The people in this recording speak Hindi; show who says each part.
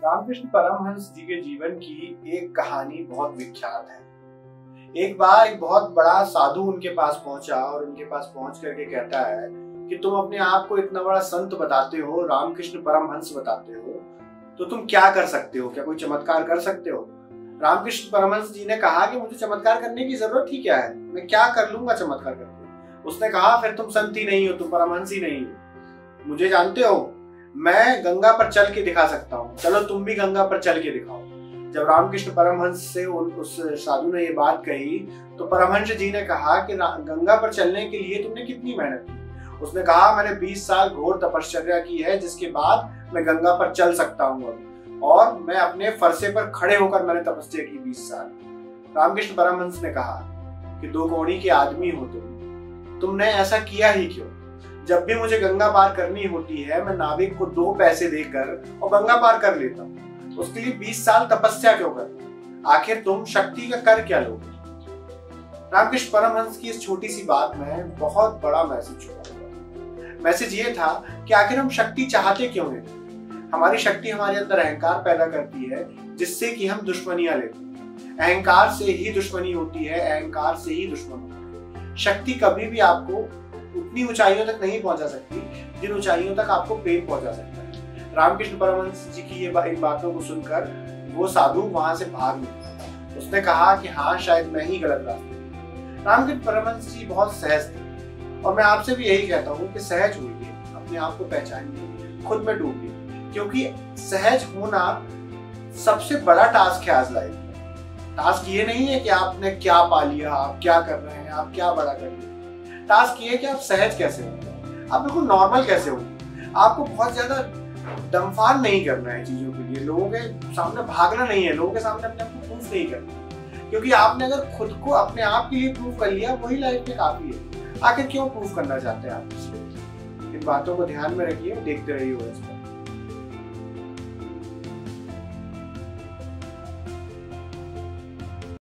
Speaker 1: रामकृष्ण परमहंस जी के जीवन की एक कहानी बहुत विख्यात है। एक बार एक बहुत बड़ा साधु उनके पास पहुंचा और उनके पास पहुंच करके कहता है कि तुम अपने आप को इतना बड़ा संत बताते हो, रामकृष्ण परमहंस बताते हो, तो तुम क्या कर सकते हो? क्या कोई चमत्कार कर सकते हो? रामकृष्ण परमहंस जी ने कहा कि मुझे चमत्कार करने की जरूरत ही क्या है, मैं क्या कर लूंगा चमत्कार करके। उसने कहा फिर तुम संत ही नहीं हो, तुम परमहंस ही नहीं हो। मुझे जानते हो, मैं गंगा पर चल के दिखा सकता हूँ, चलो तुम भी गंगा पर चल के दिखाओ। जब रामकृष्ण परमहंस से उस साधु ने ये बात कही तो परमहंस जी ने कहा कि गंगा पर चलने के लिए तुमने कितनी मेहनत की? उसने कहा मैंने 20 साल घोर तपश्चर्या की है, जिसके बाद मैं गंगा पर चल सकता हूँ अब, और मैं अपने फरसे पर खड़े होकर मैंने तपस्या की 20 साल। रामकृष्ण परमहंस ने कहा कि दो कौड़ी के आदमी हो तुमने ऐसा किया ही क्यों? जब भी मुझे गंगा पार करनी होती है मैं नाविक को 2 पैसे देकर और गंगा पार कर लेता हूँ, उसके लिए 20 साल तपस्या क्यों करना? आखिर तुम शक्ति का कर क्या लोगे? रामकृष्ण परमहंस की इस छोटी सी बात में बहुत बड़ा मैसेज छुपा हुआ है। मैसेज ये था कि आखिर हम शक्ति चाहते क्यों हैं? हमारी शक्ति हमारे अंदर अहंकार पैदा करती है, जिससे कि हम दुश्मनियां लेते हैं। अहंकार से ही दुश्मनी होती है, अहंकार से ही दुश्मन होता है। शक्ति कभी भी आपको उतनी ऊंचाइयों तक नहीं पहुंचा सकती जिन ऊंचाइयों तक आपको प्रेम पहुंचा सकता है। रामकृष्ण परमहंस जी की इन बातों को सुनकर वो साधु वहां से भाग निकला। उसने कहा कि हाँ, शायद मैं ही गलत रास्ते। रामकृष्ण परमहंस जी बहुत सहज थे और मैं आपसे भी यही कहता हूँ कि सहज होइए, अपने आप को पहचानिए, खुद में डूबिए, क्योंकि सहज होना सबसे बड़ा टास्क है आज लाइफ में। टास्क ये नहीं है कि आपने क्या पा लिया, आप क्या कर रहे हैं, आप क्या बड़ा कर रहे हैं। टास्क ये है कि आप सहज कैसे हो, आप बिल्कुल नॉर्मल कैसे हो। आपको बहुत ज्यादा दमफान नहीं करना है चीजों के लिए, लोगों के सामने भागना नहीं है, लोगों के सामने अपने आप को प्रूफ नहीं करना, क्योंकि आपने अगर खुद को अपने आप के लिए प्रूफ कर लिया वही लाइफ में काफी है। आखिर क्यों प्रूफ करना चाहते हैं आप? इन बातों को ध्यान में रखिए, देखते रहिए।